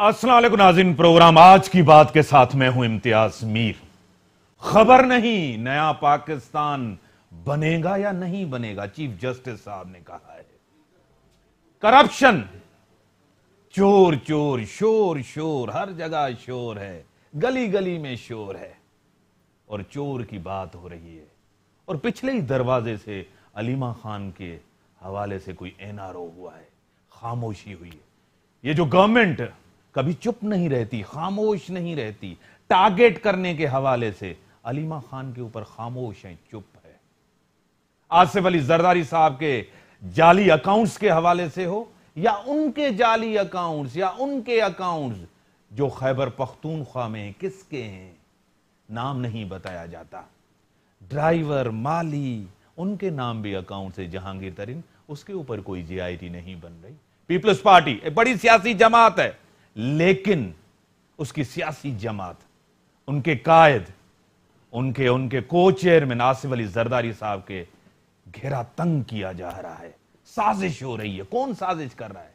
अस्सलाम वालेकुम नाज़रीन, प्रोग्राम आज की बात के साथ मैं हूं इम्तियाज मीर। खबर नहीं नया पाकिस्तान बनेगा या नहीं बनेगा, चीफ जस्टिस साहब ने कहा है। करप्शन, चोर चोर, शोर शोर, हर जगह शोर है, गली गली में शोर है और चोर की बात हो रही है। और पिछले ही दरवाजे से अलीमा खान के हवाले से कोई एनआरओ हुआ है, खामोशी हुई है। ये जो गवर्नमेंट कभी चुप नहीं रहती, खामोश नहीं रहती, टारगेट करने के हवाले से अलीमा खान के ऊपर खामोश है, चुप है। आसिफ अली जरदारी साहब के जाली अकाउंट्स के हवाले से हो या उनके जाली अकाउंट्स या उनके अकाउंट्स जो खैबर पख्तूनख्वा में किसके हैं, नाम नहीं बताया जाता। ड्राइवर, माली, उनके नाम भी अकाउंट से जहांगीर तरीन, उसके ऊपर कोई जीआईटी नहीं बन रही। पीपल्स पार्टी एक बड़ी सियासी जमात है, लेकिन उसकी सियासी जमात, उनके कायद, उनके को चेयरमैन आसिफ अली जरदारी साहब के घेरा तंग किया जा रहा है। साजिश हो रही है। कौन साजिश कर रहा है?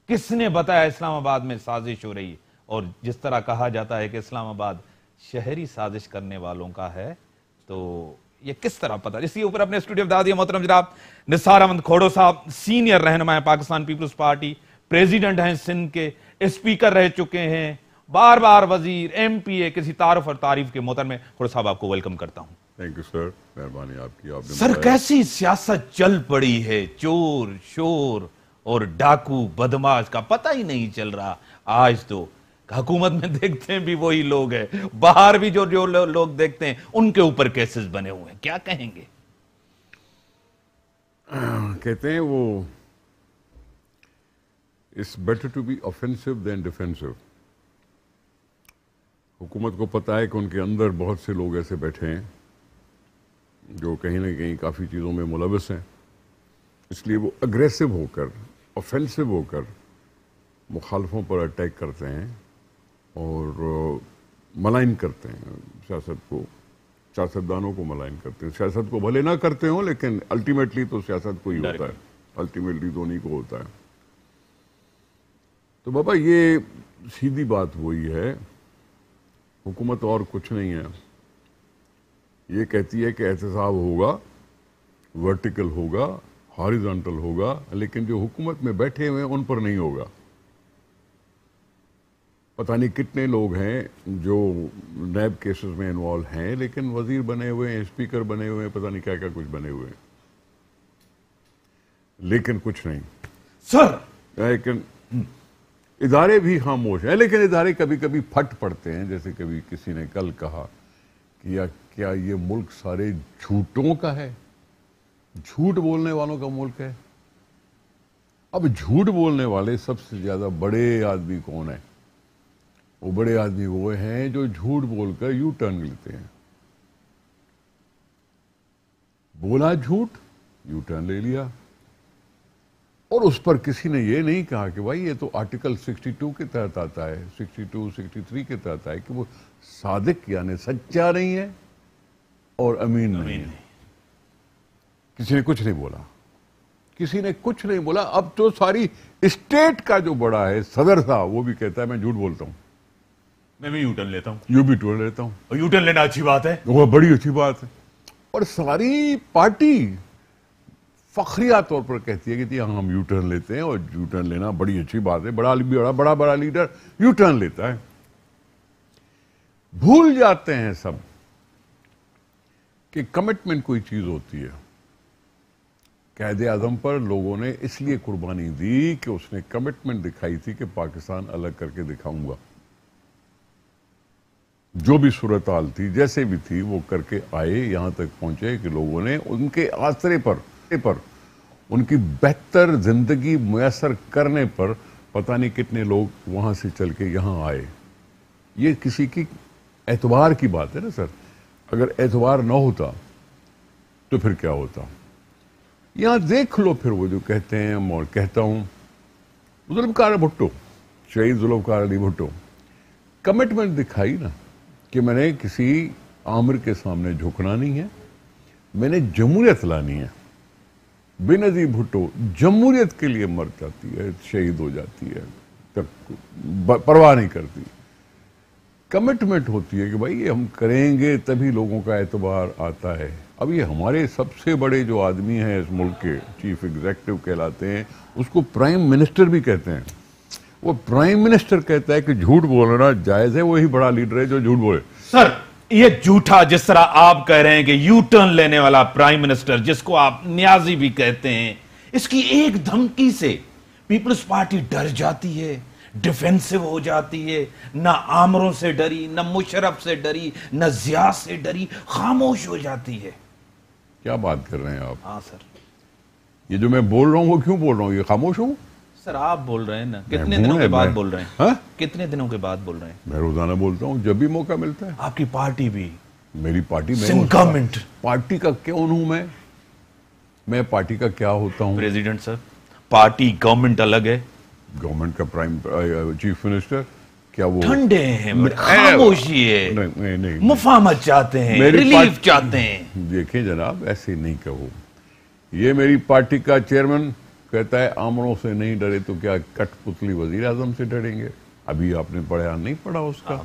किसने बताया इस्लामाबाद में साजिश हो रही है? और जिस तरह कहा जाता है कि इस्लामाबाद शहरी साजिश करने वालों का है, तो ये किस तरह पता? इसके ऊपर अपने स्टूडियो में दादी मोहतरम जनाब निसार अहमद खोड़ो साहब, सीनियर रहनुमा है पाकिस्तान पीपल्स पार्टी, प्रेसिडेंट हैं सिंध के, स्पीकर रह चुके हैं, बार बार वजीर, एमपीए, किसी तारुफ और तारीफ के मोहतरम में खोड़ो साहब आपको वेलकम करता हूं। थैंक यू सर, मेहरबानी आपकी। आपने सर कैसी सियासत चल पड़ी है, चोर शोर और डाकू बदमाश का पता ही नहीं चल रहा। आज तो हुकूमत में देखते हैं भी वही लोग हैं, बाहर भी जो लोग देखते हैं उनके ऊपर केसेस बने हुए हैं। क्या कहेंगे? कहते हैं वो it's better to be offensive than defensive. हुकूमत को पता है कि उनके अंदर बहुत से लोग ऐसे बैठे हैं जो कहीं ना कहीं काफ़ी चीज़ों में मुलविस हैं, इसलिए वो अग्रेसिव होकर, ऑफेंसिव होकर मुखालफों पर अटैक करते हैं और मलाइन करते हैं सियासत को, सियासतदानों को मलाइन करते हैं। सियासत को भले ना करते हों, लेकिन अल्टीमेटली तो सियासत को ही होता है, अल्टीमेटली तो उन्हीं को होता है। तो बाबा ये सीधी बात वही है, हुकूमत और कुछ नहीं है। ये कहती है कि एहतसाब होगा, वर्टिकल होगा, हॉरिजॉन्टल होगा, लेकिन जो हुकूमत में बैठे हुए हैं उन पर नहीं होगा। पता नहीं कितने लोग हैं जो नैब केसेस में इन्वॉल्व हैं, लेकिन वजीर बने हुए हैं, स्पीकर बने हुए हैं, पता नहीं क्या क्या कुछ बने हुए हैं, लेकिन कुछ नहीं सर। लेकिन इदारे भी खामोश हैं, लेकिन इदारे कभी कभी फट पड़ते हैं। जैसे कभी किसी ने कल कहा कि क्या ये मुल्क सारे झूठों का है, झूठ बोलने वालों का मुल्क है। अब झूठ बोलने वाले सबसे ज्यादा बड़े आदमी कौन है? वो बड़े आदमी वो हैं जो झूठ बोलकर यू टर्न लेते हैं। बोला झूठ, यू टर्न ले लिया, और उस पर किसी ने ये नहीं कहा कि भाई ये तो आर्टिकल 62 के तहत आता है, 62, 63 के तहत है कि वो सादिक यानी सच्चा नहीं है और अमीन नहीं है। किसी ने कुछ नहीं बोला, किसी ने कुछ नहीं बोला। अब तो सारी स्टेट का जो बड़ा है, सदर साहब, वो भी कहता है मैं झूठ बोलता हूं, मैं भी यूटर्न लेता हूं। यू भी टर्न लेता हूं, और यूटर्न लेना अच्छी बात है, वो बड़ी अच्छी बात है। और सारी पार्टी फखरिया तौर पर कहती है कि जी हम यू टर्न लेते हैं और यू टर्न लेना बड़ी अच्छी बात है। बड़ा लीडर यू टर्न लेता है। भूल जाते हैं सब कि कमिटमेंट कोई चीज होती है। कायदे आजम पर लोगों ने इसलिए कुर्बानी दी कि उसने कमिटमेंट दिखाई थी कि पाकिस्तान अलग करके दिखाऊंगा। जो भी सूरत हाल थी, जैसे भी थी, वो करके आए, यहां तक पहुंचे कि लोगों ने उनके आसरे पर उनकी बेहतर जिंदगी मुयसर करने पर पता नहीं कितने लोग वहां से चल के यहां आए। ये किसी की एतबार की बात है ना सर। अगर एतबार ना होता तो फिर क्या होता? यहां देख लो फिर वो जो कहते हैं, और कहता हूं, जुल्फ़िकार भुट्टो, शहीद जुल्फ़िकार अली भुट्टो, कमिटमेंट दिखाई ना कि मैंने किसी आमिर के सामने झुकना नहीं है, मैंने जमहूरियत लानी है। बेनज़ीर भुट्टो जमहूरियत के लिए मर जाती है, शहीद हो जाती है, تک پرواہ نہیں کرتی. کمٹمنٹ ہوتی ہے کہ بھائی یہ ہم کریں گے تبھی لوگوں کا اعتبار آتا ہے. اب یہ ہمارے سب سے بڑے جو آدمی ہیں اس ملک کے، چیف ایگزیکٹو کہلاتے ہیں، اس کو پرائم منسٹر بھی کہتے ہیں. وہ پرائم منسٹر کہتا ہے کہ جھوٹ بولنا جائز ہے، وہی بڑا لیڈر ہے جو جھوٹ بولے. سر یہ جھوٹا، جس طرح آپ کہہ رہے ہیں کہ یو ٹرن لینے والا پرائم منسٹر، جس کو آپ نیازی بھی کہتے ہیں، اس کی ایک دھمکی سے پیپلز پارٹی ڈر جاتی ہے، ڈیفینسو ہو جاتی ہے. نہ آمروں سے ڈری، نہ مشرف سے ڈری، نہ ضیاء سے ڈری، خاموش ہو جاتی ہے. کیا بات کر رہے ہیں آپ؟ ہاں سر. یہ جو میں بول رہا ہوں وہ کیوں بول رہا ہوں؟ یہ خاموش ہوں؟ سر آپ بول رہے ہیں نا، کتنے دنوں کے بعد بول رہے ہیں؟ ہاں؟ کتنے دنوں کے بعد بول رہے ہیں؟ میں روزانہ بولتا ہوں جب بھی موقع ملتا ہے. آپ کی پارٹی بھی، میری پارٹی، گورنمنٹ، پارٹی کا کون ہوں میں پارٹی کا کیا ہوتا ہوں؟ پریزیڈنٹ سر. پارٹی گورنمنٹ الگ ہے. گورنمنٹ کا چیف منسٹر کیا وہ ٹھنڈے ہیں، خاموشی ہے، نہیں مفاہمت چاہتے ہیں، ریلیف چاہتے ہیں. دیکھیں جناب، ایسے نہیں کہو. یہ میری پارٹی کا چیئرمین کہتا ہے آمروں سے نہیں ڈرے تو کیا کٹ پتلی وزیر اعظم سے ڈریں گے؟ ابھی آپ نے پڑھا نہیں پڑھا اس کا؟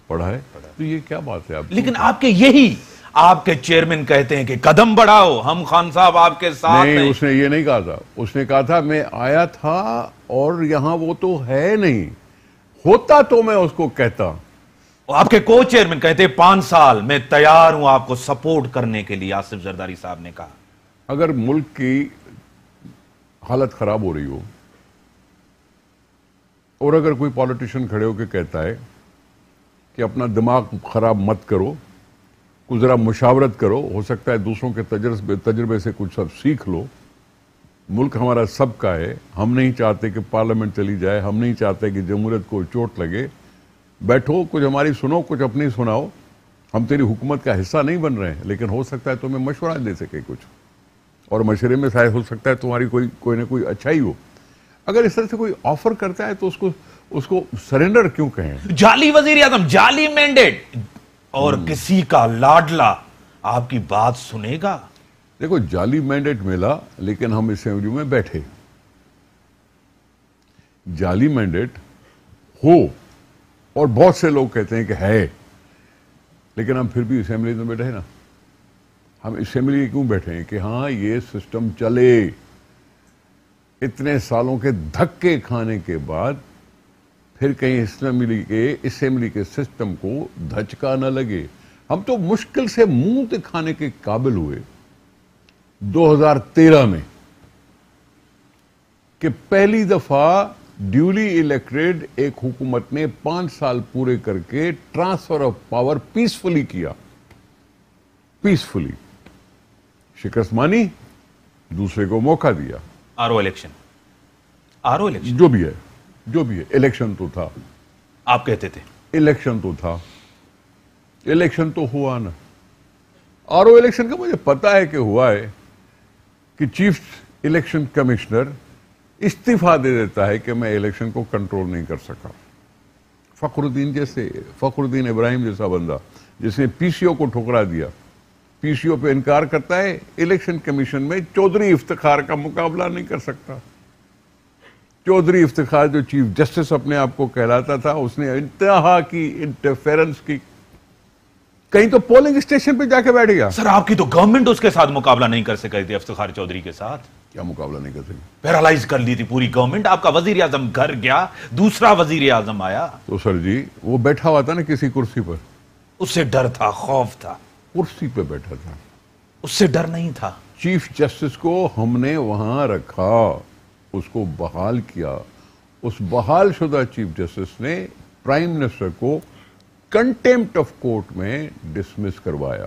پڑھا ہے. تو یہ کیا بات ہے؟ لیکن آپ کے یہی آپ کے چیئرمین کہتے ہیں کہ قدم بڑھاؤ، ہم خان صاحب آپ کے ساتھ ہیں. نہیں، اس نے یہ نہیں کہا تھا. اس نے کہا تھا میں آیا تھا اور یہاں وہ تو ہے نہیں، ہوتا تو میں اس کو کہتا. آپ کے کو چیئرمین کہتے ہیں 5 سال میں تیار ہوں آپ کو سپورٹ کرنے کے لیے. آصف زرداری صاحب نے کہا اگر ملک کی حالت خراب ہو رہی ہو اور اگر کوئی پالیٹیشین کھڑے ہو کے کہتا ہے کہ اپنا دماغ خراب مت کرو، کچھ ذرا مشاورت کرو، ہو سکتا ہے دوسروں کے تجربے سے کچھ سب سیکھ لو، ملک ہمارا سب کا ہے، ہم نہیں چاہتے کہ پارلیمنٹ چلی جائے، ہم نہیں چاہتے کہ جمہوریت کو چوٹ لگے، بیٹھو کچھ ہماری سنو، کچھ اپنی سناؤ. ہم تیری حکومت کا حصہ نہیں بن رہے ہیں لیکن ہو سکتا ہے تمہیں مشورہ دے سکے کچھ، اور مشورے میں شاید ہو سکتا ہے تمہاری کوئی نہ کوئی اچھائی ہو. اگر اس طرح سے کوئی آفر کرتا ہے تو اس کو سرنڈر کیوں کہیں؟ جعلی وزیر اعظم، جعلی مینڈیٹ، اور کسی کا لاڈلا آپ کی بات سنے گا؟ دیکھو، جعلی مینڈیٹ ملا لیکن ہم اسمبلی میں بیٹھے. جعلی مینڈیٹ ہو اور بہت سے لوگ کہتے ہیں کہ ہے، لیکن ہم پھر بھی اسمبلی میں بیٹھے نا. ہم اسمبلی کیوں بیٹھے ہیں؟ کہ ہاں یہ سسٹم چلے. اتنے سالوں کے دھکے کھانے کے بعد پھر کہیں اسمبلی کے سسٹم کو دھچکا نہ لگے. ہم تو مشکل سے منہ دکھانے کے قابل ہوئے 2013 میں کہ پہلی دفعہ ڈیولی الیکٹڈ ایک حکومت نے 5 سال پورے کر کے ٹرانسفر آف پاور پیسفلی کیا. پیسفلی شکست مانی، دوسرے کو موقع دیا. آرو الیکشن جو بھی ہے الیکشن تو تھا. آپ کہتے تھے الیکشن تو تھا، الیکشن تو ہوا نا. آرو الیکشن کا مجھے پتا ہے کہ ہوا ہے کہ چیف الیکشن کمشنر استعفیٰ دے دیتا ہے کہ میں الیکشن کو کنٹرول نہیں کر سکا. فخر الدین ابراہیم جیسا بندہ جس نے پی سی او کو ٹھکرا دیا، پی سی او پہ انکار کرتا ہے، الیکشن کمیشن میں چودھری افتخار کا مقابلہ نہیں کر سکتا. چودھری افتخار جو چیف جسٹس اپنے آپ کو کہلاتا تھا، اس نے انتہا کی انٹرفیرنس کی. کہیں تو پولنگ اسٹیشن پہ جا کے بیٹھ گیا. سر آپ کی تو گورنمنٹ اس کے ساتھ مقابلہ نہیں کر سکتی تھی، افتخار چودھری کے ساتھ. کیا مقابلہ نہیں کر سکتی؟ پیرالائز کر لی تھی پوری گورنمنٹ. آپ کا وزیر اعظم گھر گیا، دوسرا وزیر اعظم آیا. تو سر جی وہ بیٹھا ہوا تھا نا کسی کرسی پر، اس سے ڈر تھا، خوف تھا. کرسی پہ بیٹھا تھا، اس سے ڈر نہیں تھا. چیف جسٹس کو ہم نے وہاں رکھا، اس کو بحال کیا. اس بحال شدہ چیف جسٹس نے پرائم منسٹر کو کنٹیمپٹ آف کورٹ میں ڈسمس کروایا.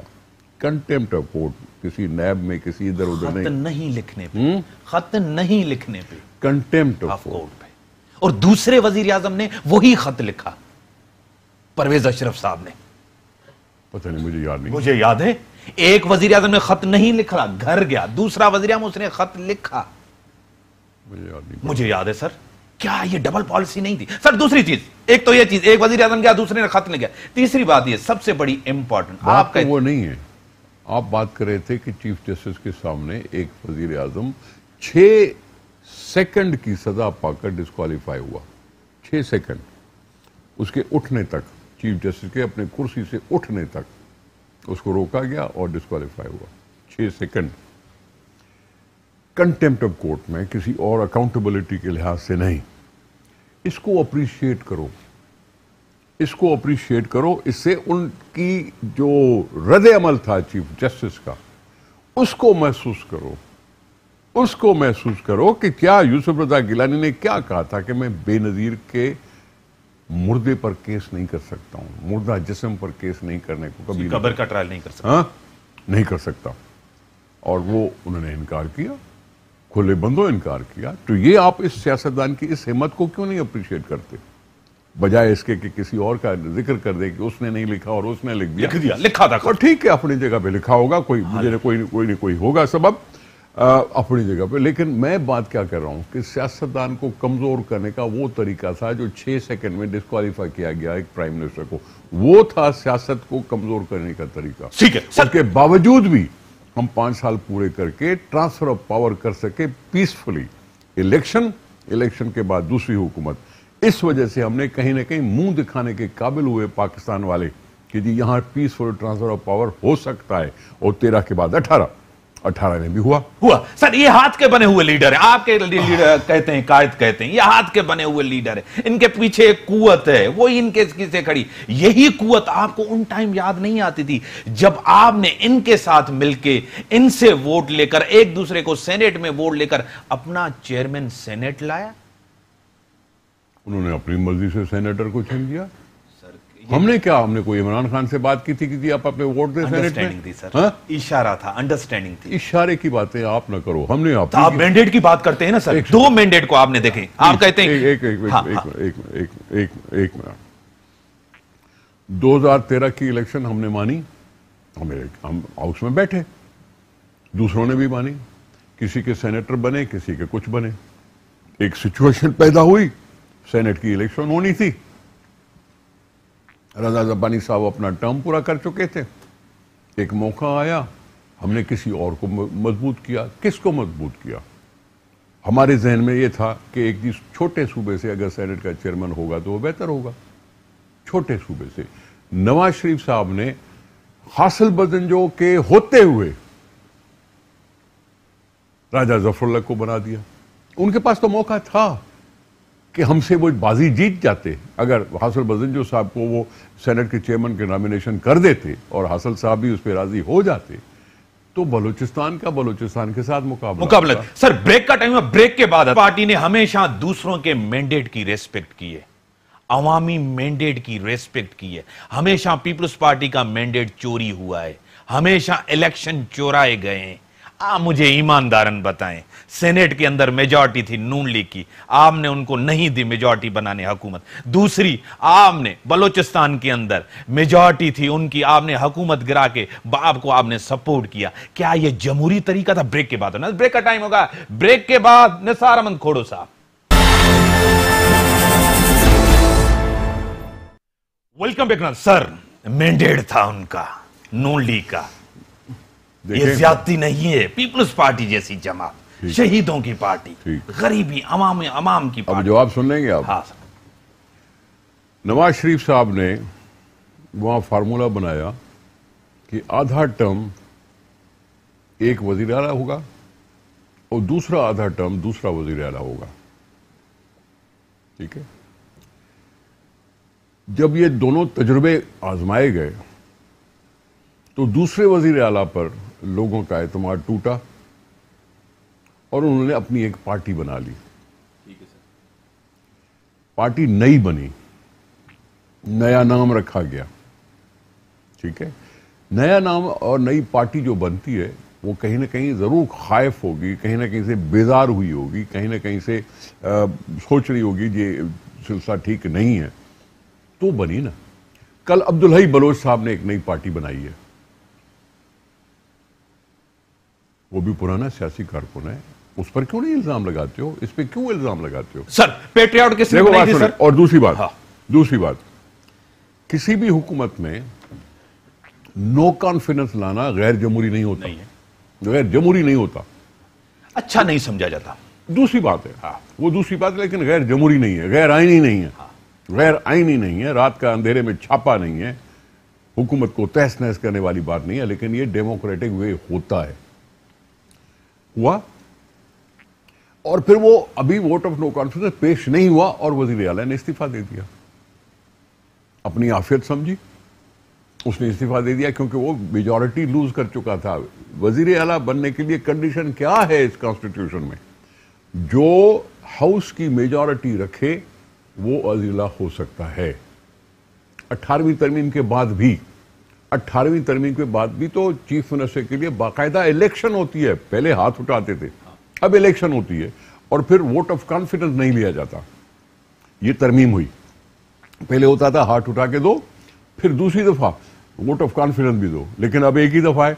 کنٹیمپٹ آف کورٹ، کسی نیب میں کسی ادھر ادھر خط نہیں لکھنے پہ، خط نہیں لکھنے پہ، کنٹیمپٹ آف کورٹ پہ. اور دوسرے وزیر اعظم نے وہی خط لکھا، پرویز اشرف صاحب نے. پتہ نہیں، مجھے یاد نہیں. مجھے یاد ہے ایک وزیر اعظم نے خط نہیں لکھا، گھر گیا. دوسرا وزیر اعظم اس نے خط لکھا. مجھے یاد نہیں. مجھے یاد ہے سر. کیا یہ ڈبل پالیسی نہیں تھی سر؟ دوسری چیز، ایک تو یہ چیز، ایک وزیر اعظم گیا، دوسرے نے خط نہیں گیا. تیسری بات یہ سب سے بڑی امپورٹنٹ، آپ کا وہ نہیں ہے. آپ بات کر رہے تھے کہ چیف جسٹس کے سامنے ایک وزیر اعظم 6 سیکنڈ کی سزا پا کر ڈسکوالیفائی ہوا. 6 सेकंड उसके उठने तक, चीफ जस्टिस के अपने कुर्सी से उठने तक उसको रोका गया और डिस्क्वालीफाई हुआ। 6 सेकंड। कंटेम्प्ट ऑफ कोर्ट में, किसी और अकाउंटेबिलिटी के लिहाज से नहीं। इसको अप्रिशिएट करो, इसको अप्रिशिएट करो। इससे उनकी जो रद्द अमल था चीफ जस्टिस का, उसको महसूस करो, उसको महसूस करो कि क्या यूसुफ रजा गिलानी ने क्या कहा था कि मैं बेनजीर के मुर्दे पर केस नहीं कर सकता हूं, मुर्दा जिस्म पर केस नहीं करने को कभी, कब्र का ट्रायल नहीं कर सकता। हाँ, नहीं कर सकता। और वो उन्होंने इनकार किया, खुले बंदों इनकार किया। तो ये आप इस सियासतदान की इस हिम्मत को क्यों नहीं अप्रिशिएट करते, बजाय इसके कि किसी और का जिक्र कर दे कि उसने नहीं लिखा और उसने लिख दिया। लिखा था। और ठीक है, अपनी जगह पे लिखा होगा, कोई मुझे कोई होगा सबब अपनी जगह पे। लेकिन मैं बात क्या कर रहा हूं कि सियासतदान को कमजोर करने का वो तरीका था जो 6 सेकंड में डिस्क्वालीफाई किया गया एक प्राइम मिनिस्टर को, वो था सियासत को कमजोर करने का तरीका। ठीक है, उसके बावजूद भी हम 5 साल पूरे करके ट्रांसफर ऑफ पावर कर सके पीसफुली। इलेक्शन के बाद दूसरी हुकूमत। इस वजह से हमने कहीं ना कहीं मुंह दिखाने के काबिल हुए पाकिस्तान वाले कि जी यहां पीसफुल ट्रांसफर ऑफ पावर हो सकता है। और 13 के बाद 18 में भी हुआ। सर, ये हाथ के बने हुए लीडर है, आपके लीडर कहते हैं, कायद कहते हैं, ये हाथ के बने हुए लीडर है। इनके पीछे एक कुव्वत है, वो इनके से खड़ी। यही कुव्वत आपको उन टाइम याद नहीं आती थी जब आपने इनके साथ मिलके, इनसे वोट लेकर, एक दूसरे को सेनेट में वोट लेकर अपना चेयरमैन सेनेट लाया। उन्होंने अपनी मर्जी से सेनेटर को चुन दिया। हमने कोई इमरान खान से बात की थी कि जी आप अपने वोट दे सेनेट में? थी सर। हाँ? इशारा था, अंडरस्टैंडिंग थी। इशारे की बातें आप न करो, हमने आप मैंडेट की बात करते हैं ना सर, 2 मैंडेट को आपने देखे। आप कहते हैं एक मिनट। 2013 की इलेक्शन हमने मानी, हम हाउस में बैठे, दूसरों ने भी मानी, किसी के सेनेटर बने, किसी के कुछ बने। एक सिचुएशन पैदा हुई, सेनेट की इलेक्शन होनी थी, रजा ज़ब्बानी साहब अपना टर्म पूरा कर चुके थे, एक मौका आया, हमने किसी और को मजबूत किया। किसको मजबूत किया? हमारे जहन में यह था कि एक चीज, छोटे सूबे से अगर सेनेट का चेयरमैन होगा तो वो बेहतर होगा, छोटे सूबे से। नवाज शरीफ साहब ने हासिल बजंजो के होते हुए राजा जफरुल्लाह को बना दिया। उनके पास तो मौका था कि हमसे वो बाजी जीत जाते। अगर हासिल बजंजो साहब को वो सेनेट के चेयरमैन के नॉमिनेशन कर देते और हासिल साहब भी उस पर राजी हो जाते तो बलूचिस्तान के साथ मुकाबला। सर, ब्रेक का टाइम है। ब्रेक के बाद पार्टी ने हमेशा दूसरों के मैंडेट की रेस्पेक्ट की है, अवामी मैंडेट की रेस्पेक्ट की है। हमेशा पीपल्स पार्टी का मैंडेट चोरी हुआ है, हमेशा इलेक्शन चोराए गए हैं। आप मुझे ईमानदारन बताएं, सेनेट के अंदर मेजॉरिटी थी नून लीग की, आपने उनको नहीं दी मेजॉरिटी बनाने हुकूमत। दूसरी, आपने बलोचिस्तान के अंदर मेजॉरिटी थी उनकी, आपने हुकूमत गिरा के बाप को आपने सपोर्ट किया। क्या यह जमहूरी तरीका था? ब्रेक के बाद होना। ब्रेक का टाइम होगा, ब्रेक के बाद निसार अहमद खोड़ो साहब। Welcome back. सर, मैंडेट था उनका नून लीग का, ये ज्यादती नहीं है। पीपल्स पार्टी जैसी जमात, शहीदों की पार्टी, गरीबी अमाम की पार्टी। अब जवाब सुन लेंगे आप? हाँ सर। नवाज शरीफ साहब ने वहां फार्मूला बनाया कि आधा टर्म एक वजीर आला होगा और दूसरा आधा टर्म दूसरा वजीर आला होगा। ठीक है, जब ये दोनों तजुर्बे आजमाए गए तो दूसरे वजीर आला पर लोगों का एतमाद टूटा और उन्होंने अपनी एक पार्टी बना ली। ठीक है सर। पार्टी नई बनी, नया नाम रखा गया। ठीक है, नया नाम और नई पार्टी जो बनती है वो कहीं ना कहीं जरूर खाइफ होगी, कहीं ना कहीं से बेजार हुई होगी, कहीं ना कहीं से सोच रही होगी ये सिलसिला ठीक नहीं है, तो बनी ना। कल अब्दुल हई बलोच साहब ने एक नई पार्टी बनाई है, वो भी पुराना सियासी कारकुन है, उस पर क्यों नहीं इल्जाम लगाते हो? इस पे क्यों इल्जाम लगाते हो? सर, पेट्रियट के सिर्फ नहीं थी सर। और दूसरी बात, किसी भी हुकूमत में नो कॉन्फिडेंस लाना गैर जमहूरी नहीं होता, गैर जमहूरी नहीं होता, अच्छा नहीं समझा जाता। دوسری بات ہے، وہ دوسری بات ہے، لیکن غیر جمہوری نہیں ہے، غیر آئینی نہیں ہے، غیر آئینی نہیں ہے، رات کا اندھیرے میں چھاپا نہیں ہے، حکومت کو تہس نہس کرنے والی بات نہیں ہے، لیکن یہ ڈیموکریٹک وے ہوتا ہے، ہوا۔ اور پھر وہ ابھی ووٹ آف نو کانفیڈنس پیش نہیں ہوا اور وزیر اعلیٰ نے استعفیٰ دے دیا، اپنی عافیت سمجھی، اس نے استعفیٰ دے دیا کیونکہ وہ میجورٹی لوز کر چکا تھا۔ وزیر اعلیٰ بننے کے لیے کنڈیشن کیا ہے اس کانسٹیٹیوشن میں؟ جو ہاؤس کی میجورٹی رکھے وہ وزیر اعلیٰ ہو سکتا ہے۔ 18ویں ترمیم کے بعد بھی تو چیف منسٹر کے لیے باقاعدہ الیکشن ہوتی ہے، پہلے ہاتھ اٹھاتے تھے، اب الیکشن ہوتی ہے، اور پھر ووٹ آف کانفیڈنس نہیں لیا جاتا۔ یہ ترمیم ہوئی، پہلے ہوتا تھا ہاتھ اٹھا کے دو، پھر دوسری دفعہ ووٹ آف کانفیڈنس بھی دو، لیکن اب ایک ہی دفعہ ہے،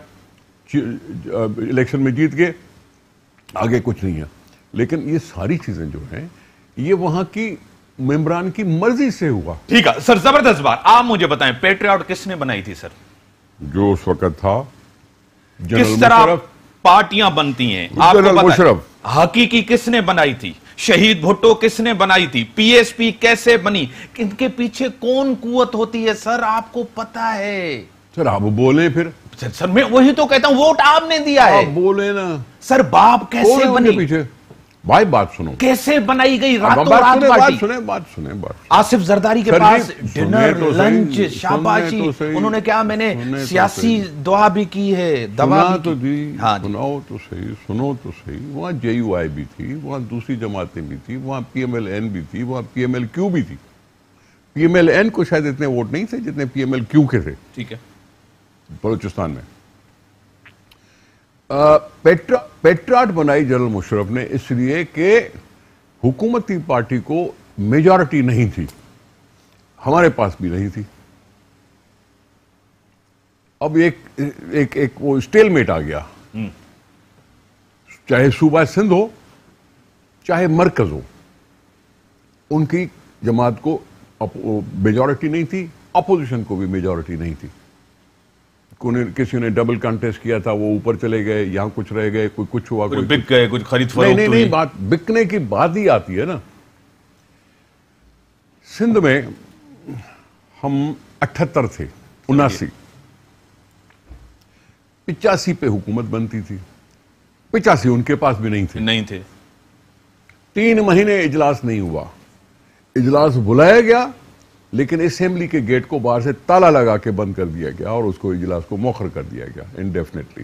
الیکشن میں جیت گئے، آگے کچھ نہیں ہے۔ لیکن یہ ساری چیزیں جو ہیں یہ وہاں کی ممبران کی مرضی سے ہوا۔ ٹھیک ہے سر، زبردست بات۔ آپ مجھے بتائیں پیٹریاٹ کس نے بنائی تھی سر؟ جو اس وقت تھا کس طرح پارٹیاں بنتی ہیں آپ کو جنرل پتہ ہے؟ مشرف۔ حقیقی کس نے بنائی تھی؟ شہید بھٹو کس نے بنائی تھی؟ پی ایس پی کیسے بنی؟ ان کے پیچھے کون قوت ہوتی ہے سر آپ کو پتا ہے؟ سر آپ بولیں پھر۔ سر میں وہی تو کہتا ہوں، ووٹ آپ نے دیا ہے۔ آپ بولیں نا سر باپ کیسے بنی؟ پیچھے بھائی بات سنو، کیسے بنائی گئی راتوں بات رات سنیں، پارٹی؟ بات سنیں۔ آصف زرداری کے سر پاس جی، ڈنر سنیں تو لنچ صحیح، شاباشی، سنیں تو صحیح، انہوں نے کہا میں نے سنیں تو سیاسی صحیح۔ دعا بھی کی ہے، دوا سنا بھی تو کی۔ دی، ہاں جی۔ سناؤ تو صحیح، سنو تو صحیح۔ وہاں جے یو آئی بھی تھی، وہاں دوسری جماعتیں بھی تھی، وہاں پی ایم ایل این بھی تھی، وہاں پی ایم ایل کیو بھی تھی۔ پی ایم ایل این کو شاید اتنے ووٹ نہیں تھے جتنے پی ایم ایل کیو کے تھے ٹھیک ہے۔ بلوچستان میں۔ پیٹریاٹ بنائی جنرل مشرف نے اس لیے کہ حکومتی پارٹی کو میجورٹی نہیں تھی، ہمارے پاس بھی نہیں تھی۔ اب ایک وہ اسٹیل میٹ آ گیا، چاہے صوبہ سندھ ہو چاہے مرکز ہو، ان کی جماعت کو میجورٹی نہیں تھی، اپوزیشن کو بھی میجورٹی نہیں تھی۔ کسی نے ڈبل کانٹیسٹ کیا تھا، وہ اوپر چلے گئے، یہاں کچھ رہ گئے، کوئی کچھ ہوا، کوئی بک گئے، کچھ خرید فروخت ہوئی۔ نہیں، بات بکنے کی بات ہی آتی ہے نا۔ سندھ میں ہم 78 تھے، 79، 85 پہ حکومت بنتی تھی، 85 ان کے پاس بھی نہیں تھے۔ 3 مہینے اجلاس نہیں ہوا، اجلاس بلایا گیا لیکن اسمبلی کے گیٹ کو باہر سے تالا لگا کے بند کر دیا گیا اور اس کو اجلاس کو مؤخر کر دیا گیا انڈیفینیٹلی۔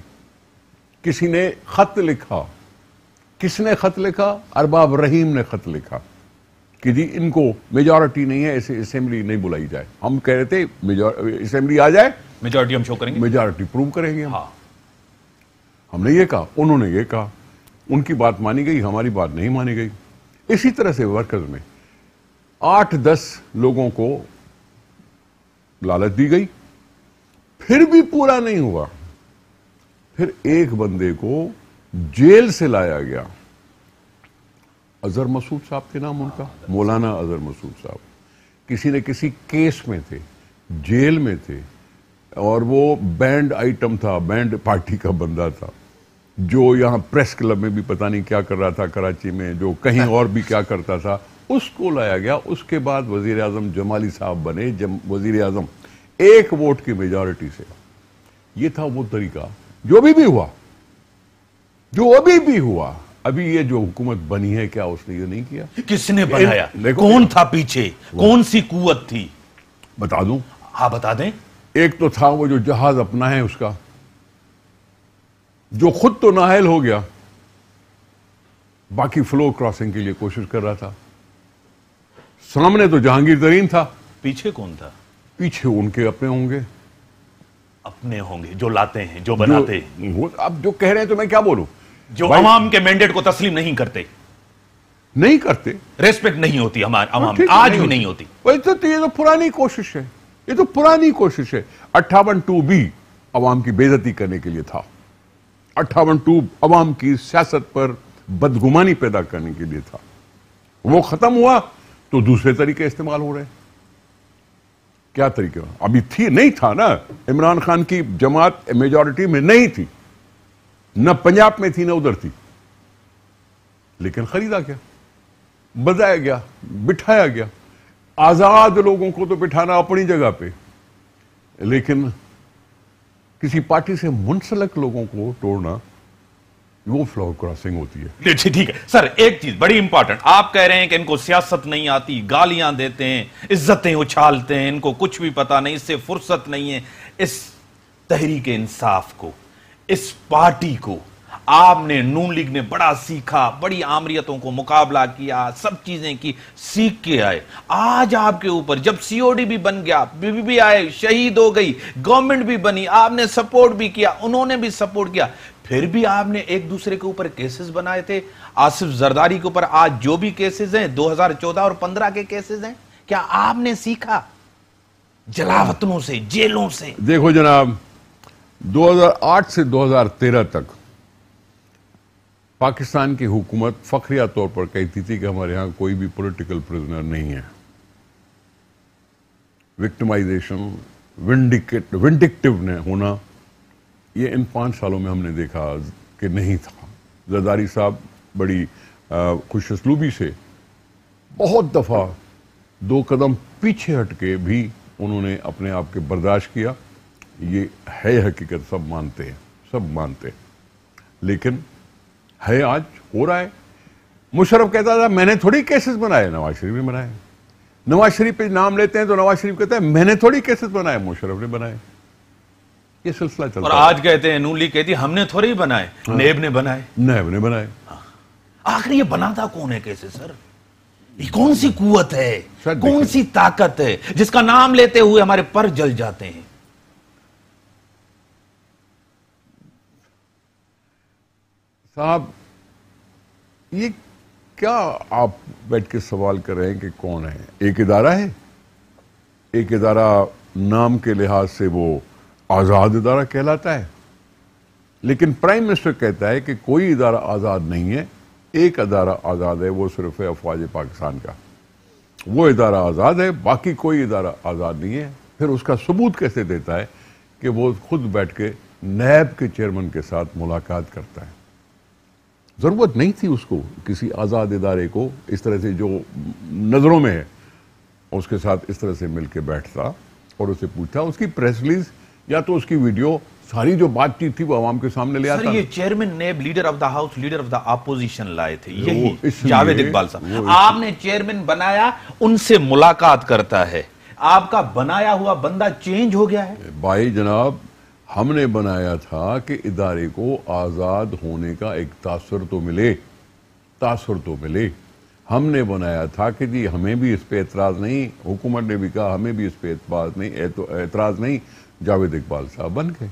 کسی نے خط لکھا، کس نے خط لکھا؟ ارباب رحیم نے خط لکھا کہ جی ان کو میجورٹی نہیں ہے، ایسے اسمبلی نہیں بلائی جائے۔ ہم کہہ رہے تھے اسمبلی آ جائے، میجورٹی ہم شو کریں گے، میجورٹی پروو کریں گے ہم۔ ہاں ہم نے یہ کہا، انہوں نے یہ کہا، ان کی بات مانی گئی، ہماری بات نہیں مانی گئی۔ اسی طرح سے ورکرز میں 8-10 لوگوں کو لالچ دی گئی، پھر بھی پورا نہیں ہوا، پھر ایک بندے کو جیل سے لایا گیا، اظہر مسعود صاحب کے نام ان کا، مولانا اظہر مسعود صاحب۔ کسی نہ کسی کیس میں تھے، جیل میں تھے، اور وہ بینڈ آئٹم تھا، بینڈ پارٹی کا بندہ تھا، جو یہاں پریس کلب میں بھی پتہ نہیں کیا کر رہا تھا کراچی میں، جو کہیں اور بھی کیا کرتا تھا، اس کو لایا گیا۔ اس کے بعد وزیر اعظم جمالی صاحب بنے، وزیر اعظم 1 ووٹ کی میجورٹی سے۔ یہ تھا وہ طریقہ جو ابھی بھی ہوا، جو ابھی بھی ہوا۔ ابھی یہ جو حکومت بنی ہے، کیا اس نے یہ نہیں کیا؟ کس نے بنایا؟ کون تھا پیچھے؟ کون سی قوت تھی؟ بتا دوں؟ ہاں بتا دیں۔ ایک تو تھا وہ جو جہاز اپنا ہے اس کا، جو خود تو نااہل ہو گیا، باقی فلو کراسنگ کے لیے کوشش کر رہا تھا۔ سامنے تو جہانگیر ترین تھا، پیچھے کون تھا؟ پیچھے ان کے اپنے ہوں گے، اپنے ہوں گے جو لاتے ہیں، جو بناتے ہیں، اب جو کہہ رہے ہیں تو میں کیا بولوں، جو عوام کے مینڈیٹ کو تسلیم نہیں کرتے، نہیں کرتے، ریسپیکٹ نہیں ہوتی ہمارے عوام میں، آج بھی نہیں ہوتی۔ یہ تو پرانی کوشش ہے، یہ تو پرانی کوشش ہے۔ 58-2 بھی عوام کی بے عزتی کرنے کے لیے تھا، 58-2 عوام کی سیاست پر بدگمانی پیدا کرنے کے لیے تھا۔ وہ ختم ہوا تو دوسرے طریقے استعمال ہو رہے ہیں۔ کیا طریقہ؟ ابھی تھی نہیں تھا نا، عمران خان کی جماعت میجورٹی میں نہیں تھی، نہ پنجاب میں تھی نہ ادھر تھی، لیکن خریدا گیا, بدایا گیا, بٹھایا گیا. آزاد لوگوں کو تو بٹھانا اپنی جگہ پہ, لیکن کسی پارٹی سے منسلک لوگوں کو توڑنا وہ فلور کراسنگ ہوتی ہے. ٹھیک ہے سر, ایک چیز بڑی امپورٹنٹ, آپ کہہ رہے ہیں کہ ان کو سیاست نہیں آتی, گالیاں دیتے ہیں, عزتیں اچھالتے ہیں, ان کو کچھ بھی پتا نہیں, اس سے فرصت نہیں ہے. اس تحریک انصاف کو, اس پارٹی کو آپ نے, نون لیگ نے بڑا سیکھا, بڑی آمریتوں کو مقابلہ کیا, سب چیزیں کی, سیکھ کے آئے. آج آپ کے اوپر جب سی او ڈی بھی بن گیا, بی آئے, شہید ہو گئی, گورنمنٹ بھی بنی, آپ نے سپورٹ بھی کیا, انہوں نے بھی سپورٹ کیا, پھر بھی آپ نے ایک دوسرے کے اوپر کیسز بنائے تھے. آصف زرداری کے اوپر آج جو بھی کیسز ہیں 2014 اور 15 کے کیسز ہیں, کیا آپ نے سیکھا جلاوطنوں سے, جیلوں سے؟ دیکھو جناب, 2008 سے 2013 تک پاکستان کی حکومت فخریہ طور پر کہتی تھی کہ ہمارے ہاں کوئی بھی پولیٹیکل پرزنر نہیں ہے. وکٹمائزیشن, ونڈکٹیو ہونا, یہ ان 5 سالوں میں ہم نے دیکھا کہ نہیں تھا. زرداری صاحب بڑی خوش اسلوبی سے بہت دفعہ 2 قدم پیچھے ہٹ کے بھی انہوں نے اپنے آپ کے برداشت کیا. یہ ہے حقیقت, سب مانتے ہیں, سب مانتے ہیں, لیکن ہے آج ہو رہا ہے. مشرف کہتا تھا میں نے تھوڑی کیسز بنائے, نواز شریف نے بنائے. نواز شریف پہ نام لیتے ہیں تو نواز شریف کہتا ہے میں نے تھوڑی کیسز بنائے, مشرف نے بنائے. یہ سلسلہ چلتا ہے. اور آج کہتے ہیں نون لیگ کہتی ہے ہم نے تھوڑی بنائے, نیب نے بنائے. نیب نے بنائے. آخر یہ بناتا کون ہے کیسے سر؟ یہ کون سی قوت ہے, کون سی طاقت ہے جس کا نام لیتے ہوئے ہمارے پر جل جاتے ہیں؟ صاحب یہ کیا آپ بیٹھ کے سوال کر رہے ہیں کہ کون ہے؟ ایک ادارہ ہے, ایک ادارہ نام کے لحاظ سے وہ آزاد ادارہ کہلاتا ہے, لیکن پرائم منسٹر کہتا ہے کہ کوئی ادارہ آزاد نہیں ہے, ایک ادارہ آزاد ہے, وہ صرف ہے افواج پاکستان کا. وہ ادارہ آزاد ہے, باقی کوئی ادارہ آزاد نہیں ہے. پھر اس کا ثبوت کیسے دیتا ہے کہ وہ خود بیٹھ کے نیب کے چیئرمین کے ساتھ ملاقات کرتا ہے. ضرورت نہیں تھی اس کو کسی آزاد ادارے کو اس طرح سے جو نظروں میں ہے اس کے ساتھ اس طرح سے مل کے بیٹھتا اور اسے پوچھتا. اس کی پریس ریلیز یا تو اس کی ویڈیو, ساری جو بات چیت تھی وہ عوام کے سامنے لے آتا. سر یہ chairman NAB leader of the house, leader of the opposition لائے تھے, یہی جاوید اقبال صاحب. آپ نے چیئرمین بنایا, ان سے ملاقات کرتا ہے, آپ کا بنایا ہوا بندہ چینج ہو گیا ہے. بھائی جناب, ہم نے بنایا تھا کہ ادارے کو آزاد ہونے کا ایک تاثر تو ملے, تاثر تو ملے. ہم نے بنایا تھا کہ جی ہمیں بھی اس پہ اعتراض نہیں, حکومت نے بھی کہا ہمیں بھی اس پہ اعتراض نہیں, جاوید اقبال صاحب بن گئے.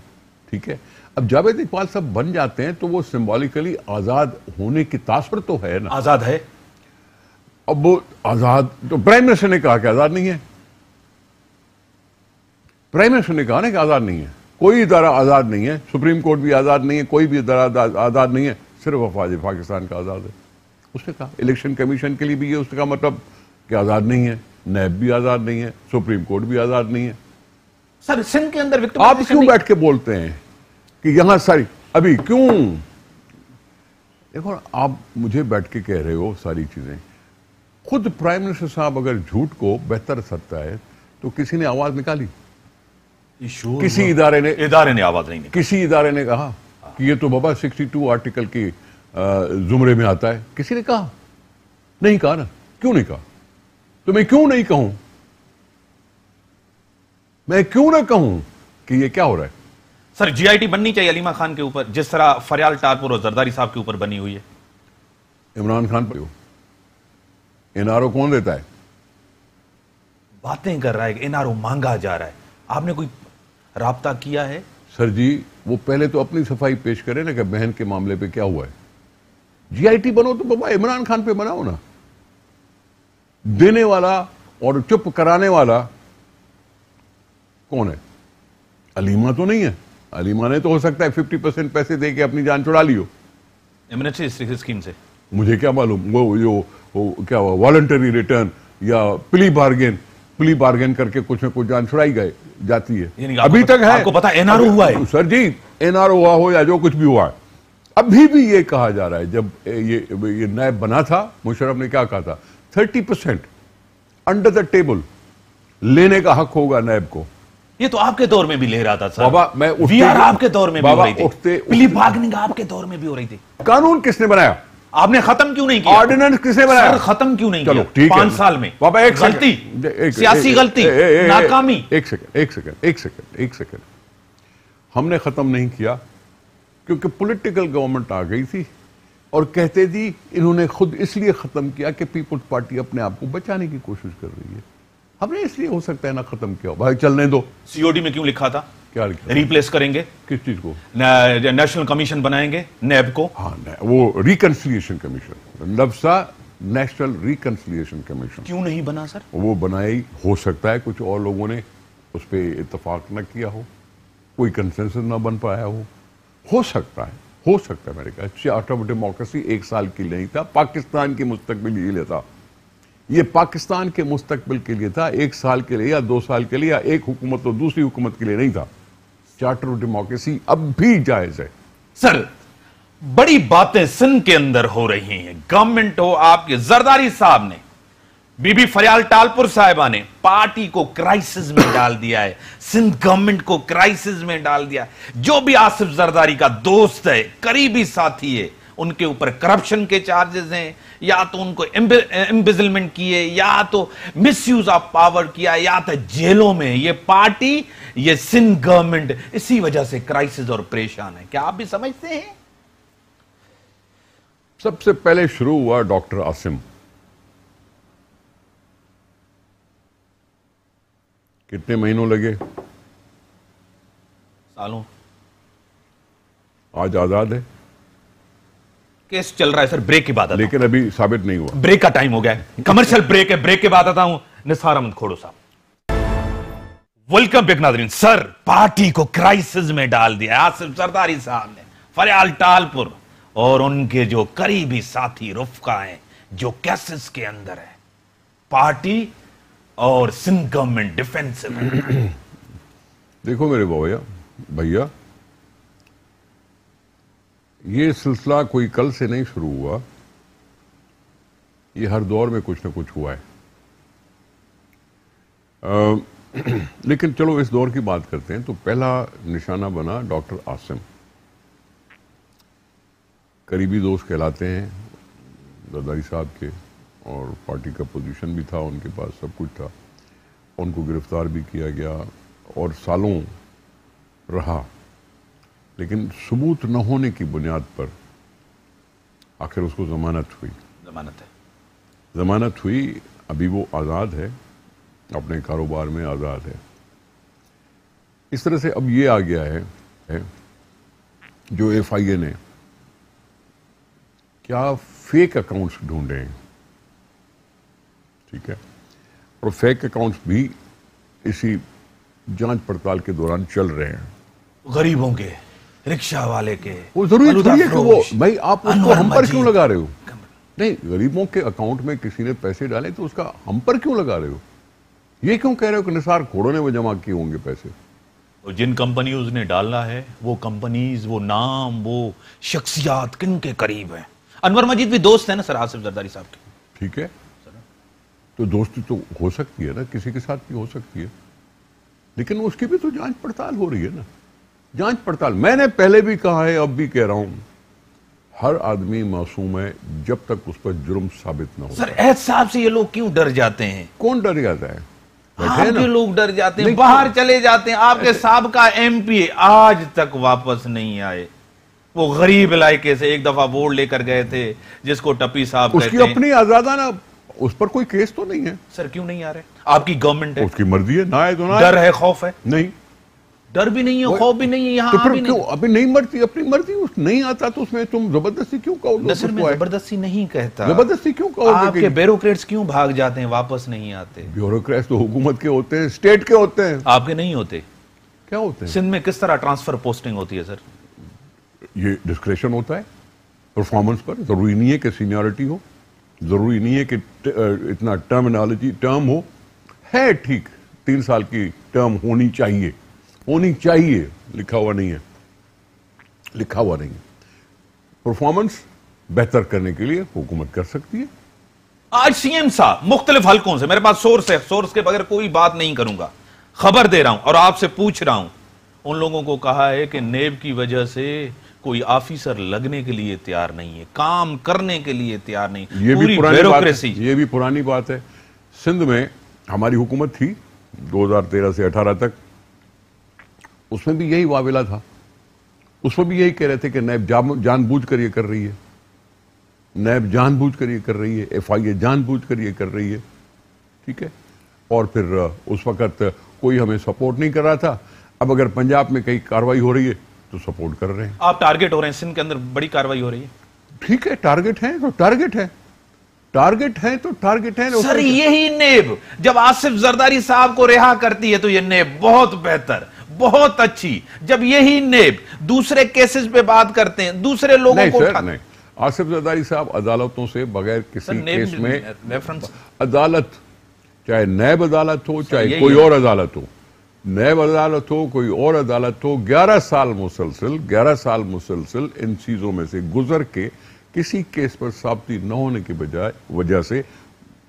ٹھیک ہے, اب جاوید اقبال صاحب بن جاتے ہیں تو وہ سمبولیکلی آزاد ہونے کی تاثر تو ہے نا. آزاد ہے. اب وہ آزاد تو پرائم منسٹر نے کہا کہ آزاد نہیں ہے, پرائم منسٹر نے کہا نا کہ آزاد نہیں ہے, کوئی ادارہ آزاد نہیں ہے, سپریم کورٹ بھی آزاد نہیں ہے, کوئی بھی ادارہ آزاد نہیں ہے, صرف افواج پاکستان کا آزاد ہے. اس نے کہا الیکشن کمیشن کے لیے بھی یہ اس کا مطلب کہ آزاد نہیں ہے, نیب بھی آزاد نہیں ہے, سپریم کورٹ بھی آزاد نہیں ہے. سر سندھ کے اندر آپ کیوں بیٹھ کے بولتے ہیں کہ یہاں ساری ابھی کیوں؟ دیکھو آپ مجھے بیٹھ کے کہہ رہے ہو ساری چیزیں, خود پرائم منسٹر صاحب اگر جھوٹ کو بہتر سکتا ہے تو کسی نے آواز نکالی؟ کسی ادارے نے آواز نہیں نکالی. کسی ادارے نے کہا کہ یہ تو بابا 62 آرٹیکل کی زمرے میں آتا ہے؟ کسی نے کہا؟ نہیں کہا نا. کیوں نہیں کہا؟ تو میں کیوں نہیں کہوں, میں کیوں نہ کہوں کہ یہ کیا ہو رہا ہے؟ سر جی آئی ٹی بننی چاہیے علیمہ خان کے اوپر جس طرح فریال ٹارپور اور زرداری صاحب کے اوپر بنی ہوئی ہے. عمران خان پر این آر او کون دیتا ہے؟ باتیں کر رہا ہے کہ این آر او مانگا جا رہا ہے. آپ نے کوئی رابطہ کیا ہے؟ سر جی وہ پہلے تو اپنی صفائی پیش کرے نا کہ بہن کے معاملے پہ کیا ہوا ہے. جی آئی ٹی بنو تو بابا عمران خان پہ بناؤ نا. دینے والا اور چپ کرانے والا کون ہے؟ علیمہ تو نہیں ہے. علیمہ نے تو ہو سکتا ہے 50% پیسے دے کے اپنی جان چھڑا لیو ایمرجنسی اسکیم سے. مجھے کیا معلوم, وہ جو کیا ہوا والنٹری ریٹرن یا پلی بارگین کر کے کچھ نہ کچھ جان چھڑائی گئے جاتی ہے. ابھی تک ہے. آپ کو پتا این آر او ہوا ہے؟ سر جی این آر او ہوا ہو یا جو کچھ بھی ہوا ہے, ابھی بھی یہ کہا جا رہا ہے، جب یہ نیب بنا تھا مشرف نے کیا کہا تھا، 30% انڈر دا ٹیبل لینے کا حق ہوگا نیب کو. یہ تو آپ کے دور میں بھی لے رہا تھا سر. بابا میں وی آر آپ کے دور میں بھی ہو رہی تھی. پلی بارگننگ آپ کے دور میں بھی ہو رہی تھی. قانون کس نے بنایا؟ آپ نے ختم کیوں نہیں کیا؟ آرڈیننس کس نے بنایا؟ سر ختم کیوں نہیں چلو کیا 5 سال میں؟ بابا ایک غلطی، سیاسی غلطی، ناکامی. ایک سیکنڈ ہم نے ختم نہیں کیا کیونکہ پولیٹیکل گورنمنٹ آ گئی تھی اور کہتے تھی انہوں نے خود اس لیے ختم کیا کہ پیپلز پارٹی اپنے آپ کو بچانے کی کوشش کر رہی ہے. ہم نے اس لیے ہو سکتا ہے نہ ختم کیا. بھائی چلنے دو. سی او ڈی میں کیوں لکھا تھا؟ کیا لکھا؟ ریپلیس کریں گے. کس چیز کو؟ نیشنل کمیشن بنائیں گے نیب کو. ہاں وہ ریکنسلیشن کمیشن، لفظہ نیشنل ریکنسلیشن کمیشن کیوں نہیں بنا سر؟ وہ بنائی. ہو سکتا ہے کچھ اور لوگوں نے اس پہ اتفاق نہ کیا ہو، کوئی کنسنسس نہ بن پایا ہو سکتا ہے میرے کہا. چارٹر آف ڈیموکریسی 1 سال کے لیے نہیں تھا، پاکستان کے مستقبل کے لیے تھا. یہ پاکستان کے مستقبل کے لیے تھا، 1 سال کے لیے یا 2 سال کے لیے یا ایک حکومت اور دوسری حکومت کے لیے نہیں تھا. چارٹر آف ڈیموکریسی اب بھی جائز ہے. سر بڑی باتیں سندھ کے اندر ہو رہی ہیں. گورنمنٹ ہو آپ کے زرداری صاحب نے، بی بی فریال ٹالپور صاحبہ نے پارٹی کو کرائسس میں ڈال دیا ہے، سندھ گورنمنٹ کو کرائسس میں ڈال دیا. جو بھی آصف زرداری کا دوست ہے، قریبی ساتھی ہے، ان کے اوپر کرپشن کے چارجز ہیں، یا تو ان کو امبیزلمنٹ کیے، یا تو مس یوز آف پاور کیا، یا تو جیلوں میں. یہ پارٹی، یہ سندھ گورنمنٹ اسی وجہ سے کرائسس اور پریشان ہے. کیا آپ بھی سمجھتے ہیں؟ سب سے پہلے شروع ہوا ڈاکٹر عاصم. کتنے مہینوں لگے؟ سالوں. آج آزاد ہے. کیس چل رہا ہے سر. بریک کے بعد آتا ہوں. لیکن ابھی ثابت نہیں ہوا. بریک کا ٹائم ہو گیا ہے، کمرشل بریک ہے. بریک کے بعد آتا ہوں. نثار احمد کھوڑو صاحب، ویلکم بیک. ناظرین، سر پارٹی کو کرائسس میں ڈال دیا آصف زرداری صاحب نے. فریال ٹالپور اور ان کے جو قریبی ساتھی رفقا ہیں جو کیسز کے اندر ہیں. پارٹی اور سندھ گورنمنٹ ڈیفینسو ہے. دیکھو میرے بھیا، یہ سلسلہ کوئی کل سے نہیں شروع ہوا، یہ ہر دور میں کچھ نہ کچھ ہوا ہے. لیکن چلو اس دور کی بات کرتے ہیں. تو پہلا نشانہ بنا ڈاکٹر عاصم. قریبی دوست کہلاتے ہیں زرداری صاحب کے، اور پارٹی کا پوزیشن بھی تھا ان کے پاس، سب کچھ تھا. ان کو گرفتار بھی کیا گیا اور سالوں رہا. لیکن ثبوت نہ ہونے کی بنیاد پر آخر اس کو ضمانت ہوئی. ابھی وہ آزاد ہے، اپنے کاروبار میں آزاد ہے. اس طرح سے اب یہ آ گیا ہے جو ایف آئی اے نے کیا فیک اکاؤنٹس ڈھونڈے ہیں. ٹھیک ہے، اور فیک اکاؤنٹس بھی اسی جانچ پڑتال کے دوران چل رہے ہیں. غریبوں کے، رکشہ والے کے. وہ ضروری تھوڑی ہے کہ وہ بھائی آپ اس کو ہم پر کیوں لگا رہے ہو؟ نہیں، غریبوں کے اکاؤنٹ میں کسی نے پیسے ڈالے تو اس کا ہم پر کیوں لگا رہے ہو؟ یہ کیوں کہہ رہے ہو کہ نثار کھوڑو نے وہ جمع کیے ہوں گے پیسے؟ جن کمپنیز نے ڈالنا ہے وہ کمپنیز، وہ نام، وہ شخصیات کن کے قریب ہیں. انور مجید بھی دوست ہیں نا سر آصف زرداری صاحب کے. ٹھیک ہے، تو دوستی تو ہو سکتی ہے نا، کسی کے ساتھ بھی ہو سکتی ہے. لیکن اس کی بھی تو جانچ پڑتال ہو رہی ہے نا. جانچ پڑتال، میں نے پہلے بھی کہا ہے، اب بھی کہہ رہا ہوں، ہر آدمی معصوم ہے جب تک اس پر جرم ثابت نہ ہو. سر ایس صاحب سے یہ لوگ کیوں ڈر جاتے ہیں؟ کون ڈر جاتا ہے؟ آپ کے لوگ ڈر جاتے ہیں، باہر چلے جاتے ہیں. آپ کے سابقہ ایم پی آج تک واپس نہیں آئے. وہ غریب علاقے سے ایک دفعہ ووٹ لے کر گئے تھے جس کو ٹپی صاحب کہتے ہیں. اس کی اپنی آزادانہ، اس پر کوئی کیس تو نہیں ہے. سر کیوں نہیں آ رہے؟ آپ کی گورنمنٹ ہے، اس کی مرضی ہے، نہ آئے تو نہ آئے. ڈر ہے، خوف ہے؟ نہیں، ڈر بھی نہیں ہے، خوف بھی نہیں ہے. یہاں تو پھر کیوں ابھی نہیں مرتی؟ اپنی مرضی نہیں آتا تو اس میں تم زبردستی کیوں کہو گے؟ سر میں زبردستی نہیں کہتا. زبردستی کیوں کہو گے؟ آپ کے بیوروکریٹس کیوں بھاگ جاتے ہیں، واپس نہیں آتے؟ بیوروکریٹس تو حکومت کے ہوتے ہیں، اسٹیٹ کے ہوتے ہیں. آپ کے نہیں ہوتے. کیا ہوتے ہیں؟ سندھ میں کس طرح ٹرانسفر پوسٹنگ ہوتی ہے سر؟ یہ ڈسکریشن ہوتا ہے پرفارمنس پر. ضروری نہیں ہے کہ سینیورٹی ہو، ضروری نہیں ہے کہ اتنا ٹرم ہو. ہے ٹھیک، 3 سال کی ٹرم ہونی چاہیے، لکھا ہوا نہیں ہے. परफॉर्मेंस बेहतर करने के लिए हुकूमत कर सकती है। आज सीएम साहब मुख्तलिफ हलकों से, मेरे पास सोर्स है, सोर्स के बगैर कोई बात नहीं करूंगा, खबर दे रहा हूं और आपसे पूछ रहा हूं, उन लोगों को कहा है कि नेब की वजह से कोई ऑफिसर लगने के लिए तैयार नहीं है, काम करने के लिए तैयार नहीं, पूरी ब्यूरोक्रेसी। ये भी पुरानी बात है। सिंध में हमारी हुकूमत थी 2013 से 18 तक, उसमें भी यही वाविला था। उसमें भी यही कह रहे थे कि नैब जानबूझ कर ये कर रही है, नैब जानबूझ कर ये कर रही है, FIA जानबूझ कर ये कर रही है, ठीक है। और फिर उस वक्त कोई हमें सपोर्ट नहीं कर रहा था। अब अगर पंजाब में कहीं कार्रवाई हो रही है तो सपोर्ट कर रहे हैं। आप टारगेट हो रहे हैं, सिंध के अंदर बड़ी कार्रवाई हो रही है, ठीक है, टारगेट है तो टारगेट है, टारगेट है तो टारगेट है। सर यही नेब जब आसिफ जरदारी साहब को रिहा करती है तो ये नेब बहुत बेहतर, बहुत अच्छी। जब यही नेब दूसरे केसेस पे बात करते हैं, दूसरे लोगों को नहीं, आसिफ जरदारी साहब अदालतों से बगैर किसी केस में रेफरेंस, अदालत, चाहे नैब अदालत हो चाहे कोई और अदालत हो, नैब अदालत हो कोई और अदालत हो, 11 साल मुसलसल इन चीजों में से गुजर के किसी केस पर साबिती न होने की वजह से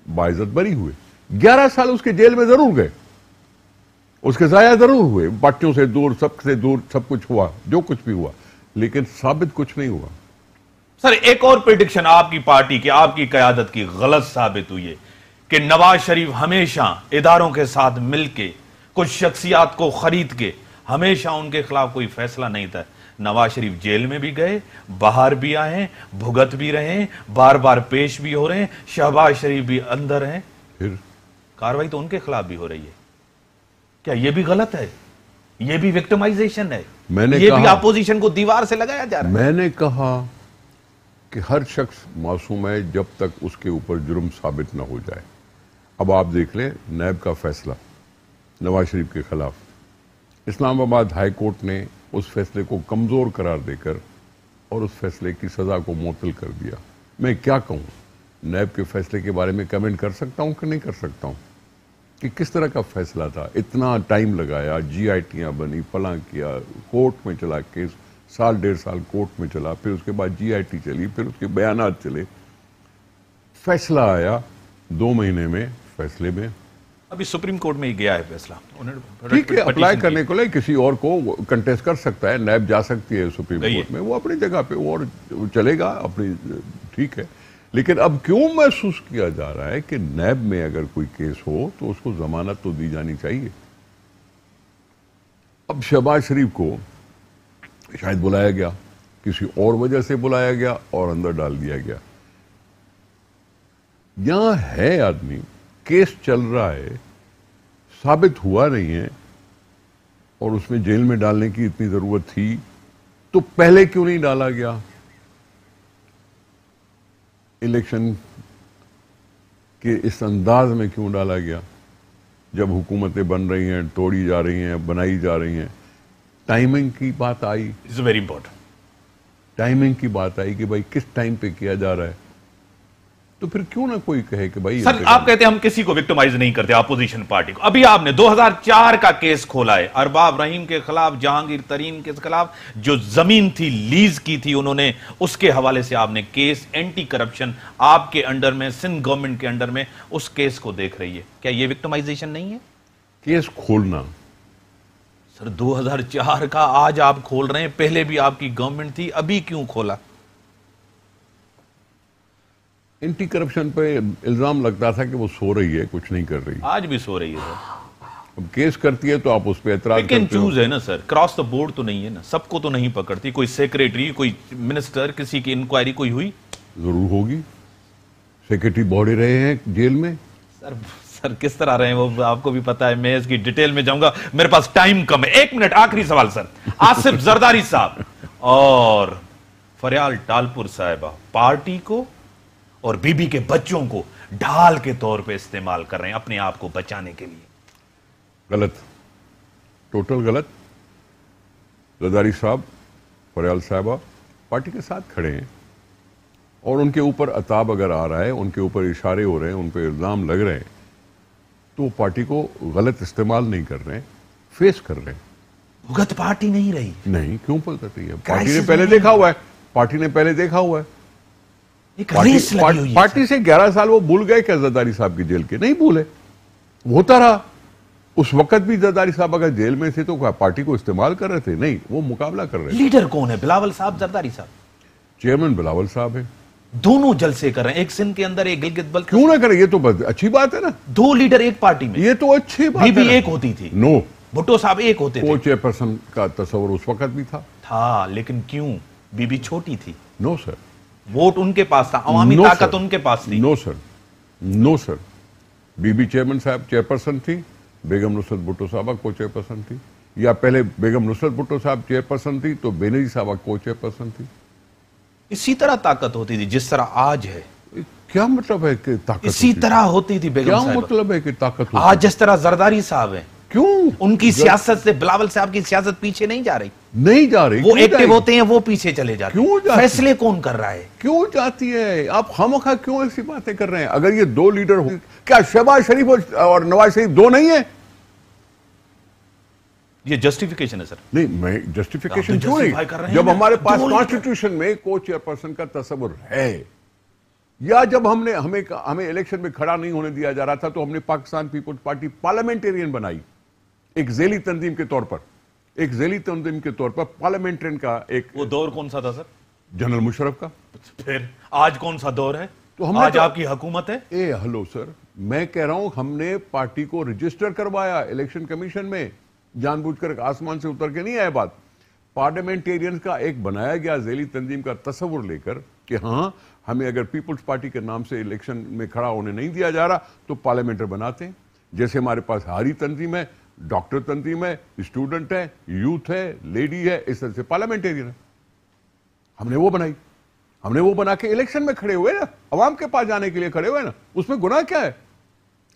बाइज्जत बरी हुए। 11 साल उसके जेल में जरूर गए, उसके जाया जरूर हुए, पार्टियों से दूर, सबसे दूर, सब कुछ हुआ, जो कुछ भी हुआ, लेकिन साबित कुछ नहीं हुआ। सर एक और प्रेडिक्शन आपकी पार्टी की, आपकी क़यादत की गलत साबित हुई है कि नवाज शरीफ हमेशा इदारों के साथ मिलके कुछ शख्सियात को खरीद के हमेशा उनके खिलाफ कोई फैसला नहीं था। नवाज शरीफ जेल में भी गए, बाहर भी आए, भुगत भी रहे, बार बार पेश भी हो रहे हैं, शहबाज शरीफ भी अंदर हैं, फिर कार्रवाई तो उनके खिलाफ भी हो रही है। क्या ये भी गलत है? ये भी विक्टिमाइजेशन है? ये भी अपोजिशन को दीवार से लगाया जा रहा है। मैंने कहा कि हर शख्स मासूम है जब तक उसके ऊपर जुर्म साबित न हो जाए। अब आप देख लें नैब का फैसला नवाज शरीफ के खिलाफ, इस्लामाबाद हाई कोर्ट ने उस फैसले को कमजोर करार देकर और उस फैसले की सजा को मुअत्तल कर दिया। मैं क्या कहूं, नैब के फैसले के बारे में कमेंट कर सकता हूं कि नहीं कर सकता हूं कि किस तरह का फैसला था, इतना टाइम लगाया, GITयां बनी, फलां किया, कोर्ट में चला केस, साल 1.5 साल कोर्ट में चला, फिर उसके बाद GIT चली, फिर उसके बयानात चले, फैसला आया 2 महीने में। फैसले में अभी सुप्रीम कोर्ट में ही गया है फैसला, ठीक है, अप्लाई करने को ले किसी और को कंटेस्ट कर सकता है, नैब जा सकती है सुप्रीम कोर्ट में, वो अपनी जगह पे और चलेगा अपनी, ठीक है। लेकिन अब क्यों महसूस किया जा रहा है कि नैब में अगर कोई केस हो तो उसको जमानत तो दी जानी चाहिए। अब शहबाज शरीफ को शायद बुलाया गया, किसी और वजह से बुलाया गया और अंदर डाल दिया गया। यहां है आदमी, केस चल रहा है, साबित हुआ नहीं है और उसमें जेल में डालने की इतनी जरूरत थी तो पहले क्यों नहीं डाला गया? इलेक्शन के इस अंदाज में क्यों डाला गया? जब हुकूमतें बन रही हैं, तोड़ी जा रही हैं, बनाई जा रही हैं, टाइमिंग की बात आई, इट्स वेरी इंपॉर्टेंट, टाइमिंग की बात आई कि भाई किस टाइम पे किया जा रहा है, तो फिर क्यों ना कोई कहे कि भाई। सर आप कहते हैं हम किसी को विक्टिमाइज नहीं करते, अपोजिशन पार्टी को। अभी आपने 2004 का केस खोला है अरबाब रहीम के खिलाफ, जहांगीर तरीन के खिलाफ, जो जमीन थी लीज की थी उन्होंने, उसके हवाले से आपने केस, एंटी करप्शन आपके अंडर में, सिंध गवर्नमेंट के अंडर में उस केस को देख रही है। क्या यह विक्टिमाइजेशन नहीं है? केस खोलना सर 2004 का आज आप खोल रहे हैं, पहले भी आपकी गवर्नमेंट थी, अभी क्यों खोला? एंटी करप्शन पे इल्जाम लगता था कि वो सो रही है, कुछ नहीं कर रही। आज भी सो रही है सर। अब केस करती है तो आप उस पर एतराज करते हो। चूज है ना सर, क्रॉस द बोर्ड तो नहीं है ना, सबको तो नहीं पकड़ती। कोई सेक्रेटरी, कोई मिनिस्टर, किसी की इंक्वायरी कोई हुई? जरूर होगी। सेक्रेटरी बॉडी रहे हैं जेल में। सर किस तरह रहे हैं वो आपको भी पता है, मैं इसकी डिटेल में जाऊंगा, मेरे पास टाइम कम है। 1 मिनट, आखिरी सवाल सर। आसिफ जरदारी साहब और फरियाल टालपुर साहिबा पार्टी को और बीबी के बच्चों को ढाल के तौर पे इस्तेमाल कर रहे हैं अपने आप को बचाने के लिए। गलत, टोटल गलत। जरदारी साहब, फरियाल साहिबा पार्टी के साथ खड़े हैं और उनके ऊपर अताब अगर आ रहा है, उनके ऊपर इशारे हो रहे हैं, उन पर इल्जाम लग रहे हैं, तो वो पार्टी को गलत इस्तेमाल नहीं कर रहे हैं, फेस कर रहे हैं। भुगत पार्टी नहीं रही। नहीं, क्यों कर रही है? पार्टी ने पहले देखा हुआ है, पार्टी ने पहले देखा हुआ है। एक रेस लगी हुई है। पार्टी से 11 साल वो भूल गए क्या जरदारी साहब की जेल के? नहीं भूले, होता रहा। उस वक्त भी जरदारी साहब अगर जेल में थे तो क्या पार्टी को इस्तेमाल कर रहे थे? नहीं, वो मुकाबला कर रहे थे। लीडर कौन है? बिलावल साहब, जरदारी साहब? चेयरमैन बिलावल साहब है। दोनों जलसे कर रहे हैं, एक सिंध के अंदर, एक गिलगित बल्तिस्तान। क्यों ना करें? ये तो बस अच्छी बात है ना। दो लीडर एक पार्टी में, ये तो अच्छी बात है। बीबी एक होती थी। नो, भुट्टो साहब एक होते थे। को चेयरपर्सन का तस्वर उस वक्त भी था, लेकिन क्यों? बीबी छोटी थी। नो सर, वोट उनके पास था, अवामी ताकत उनके पास थी। No sir, no sir. बीबी चेयरमैन साहब चेयरपर्सन थी, बेगम नुसरत भुट्टो साहबा को चेयरपर्सन थी, या पहले बेगम नुसरत भुट्टो साहब चेयरपर्सन थी तो बेनजीर साहबा को चेयरपर्सन थी। इसी तरह ताकत होती थी जिस तरह आज है। क्या मतलब है कि ताकत? इसी तरह होती थी बेगम क्या साहबा। मतलब है कि ताकत होती? आज जिस तरह जरदारी साहब है, क्यों? उनकी सियासत से बिलावल साहब की सियासत पीछे नहीं जा रही। नहीं जा रही। वो एक्टिव होते हैं, वो पीछे चले जाते हैं। क्यों जाती? फैसले कौन कर रहा है? क्यों जाती है? आप खामखा क्यों ऐसी बातें कर रहे हैं? अगर ये दो लीडर हो, क्या शहबाज शरीफ और नवाज शरीफ दो नहीं है? ये जस्टिफिकेशन है सर। नहीं, मैं जस्टिफिकेशन आप तो क्यों justify कर रहे नहीं? हैं जब ना। हमारे पास दो लीडर। कॉन्स्टिट्यूशन में को चेयरपर्सन का तस्वर है, या जब हमें इलेक्शन में खड़ा नहीं होने दिया जा रहा था तो हमने पाकिस्तान पीपल्स पार्टी पार्लियामेंटेरियन बनाई, एक ज़ेली तंजीम के तौर पर, पार्लियामेंटेरियन का एक। वो दौर कौन सा था सर? जनरल मुशर्रफ का। फिर आज कौन सा दौर है? तो हमने आज आपकी हुकूमत है। हेलो सर, मैं कह रहा हूं हमने पार्टी को रजिस्टर करवाया इलेक्शन कमीशन में, जानबूझकर आसमान से उतर के नहीं आए बात। पार्लियामेंटेरियंस का एक बनाया गया ज़ेली तंजीम का तस्वुर लेकर कि हाँ, हमें अगर पीपल्स पार्टी के नाम से इलेक्शन में खड़ा होने नहीं दिया जा रहा तो पार्लियामेंटर बनाते हैं। जैसे हमारे पास हारी तंजीम है, डॉक्टर तंजीम है, स्टूडेंट है, यूथ है, लेडी है, इस तरह से पार्लियामेंटेरियन है। हमने वो बनाई, हमने वो बना के इलेक्शन में खड़े हुए ना, अवाम के पास जाने के लिए खड़े हुए ना। उसमें गुनाह क्या है?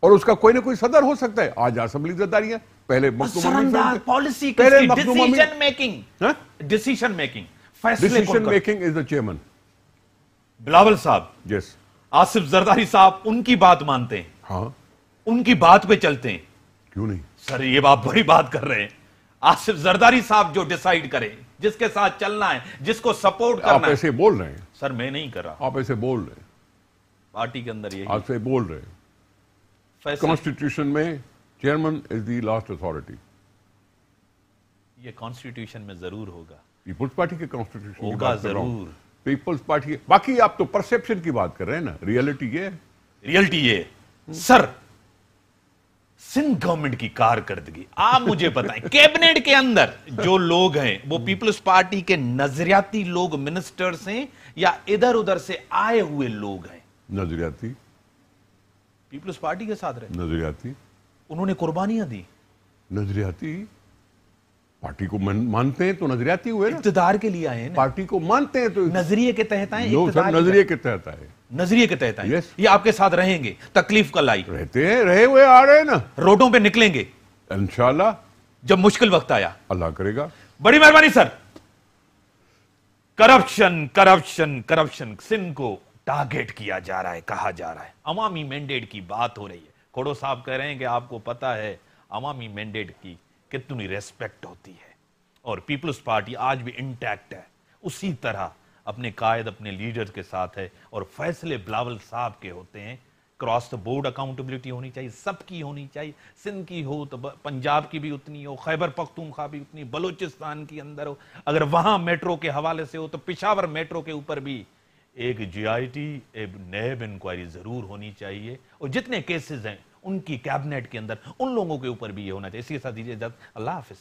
और उसका कोई ना कोई सदर हो सकता है। आज असेंबली जद्दारी है, पहले पॉलिसी, डिसीजन मेकिंग, फैसले decision making is the chairman Bilawal साहब। यस। आसिफ जरदारी साहब उनकी बात मानते हैं। हाँ, उनकी बात पे चलते हैं। क्यों नहीं सर? ये आप बड़ी बात कर रहे हैं। आसिफ जरदारी साहब जो डिसाइड करें, जिसके साथ चलना है, जिसको सपोर्ट करना है। आप ऐसे बोल रहे हैं सर? मैं नहीं कर रहा, आप ऐसे बोल रहे हैं। पार्टी के अंदर यही आप ऐसे बोल रहे हैं। फैसले। कॉन्स्टिट्यूशन में chairman is the last authority. ये कॉन्स्टिट्यूशन में जरूर होगा, पीपल्स पार्टी के कॉन्स्टिट्यूशन होगा जरूर। Peoples party. बाकी आप तो परसेप्शन की बात कर रहे हैं ना, रियलिटी ये है। रियलिटी ये सर, सिंध गवर्नमेंट की कारकर्दगी आप मुझे बताएं। कैबिनेट के अंदर जो लोग हैं वो पीपल्स पार्टी के नजरियाती लोग, मिनिस्टर्स हैं, या इधर उधर से आए हुए लोग हैं? नजरियाती। पीपल्स पार्टी के साथ रहे, नजरियाती। उन्होंने कुर्बानियां दी। नजरियाती। पार्टी को मानते हैं तो नजरियाती हुए ना। इक्तदार के लिए आए हैं ना। पार्टी को मानते हैं तो नजरिए के तहत आए, नो सर, नजरिए के तहत आए। नजरिए के तहत आए। Yes. ये आपके साथ रहेंगे, तकलीफ कल आई, रहते हैं, रहे हुए आ रहे हैं ना। रोडों पे निकलेंगे इंशाल्लाह, जब मुश्किल वक्त आया। अल्लाह करेगा। बड़ी मेहरबानी sir. Corruption corruption corruption Sindh को टारगेट किया जा रहा है, कहा जा रहा है। अवामी मैंडेट की बात हो रही है। खोड़ो साहब कह रहे हैं कि आपको पता है अवामी मैंडेट की कितनी रेस्पेक्ट होती है, और पीपल्स पार्टी आज भी इंटैक्ट है, उसी तरह अपने कायद, अपने लीडर्स के साथ है, और फैसले बिलावल साहब के होते हैं। क्रॉस द बोर्ड अकाउंटेबिलिटी होनी चाहिए, सबकी होनी चाहिए। सिंध की हो तो पंजाब की भी उतनी हो, खैबर पख्तूनख्वा भी उतनी, बलूचिस्तान के अंदर हो, अगर वहां मेट्रो के हवाले से हो तो पिशावर मेट्रो के ऊपर भी एक GIT, एक नैब इंक्वायरी जरूर होनी चाहिए, और जितने केसेस हैं उनकी कैबिनेट के अंदर उन लोगों के ऊपर भी ये होना चाहिए। इसी के साथ दीजिए इजाजत, अल्लाह हाफिज।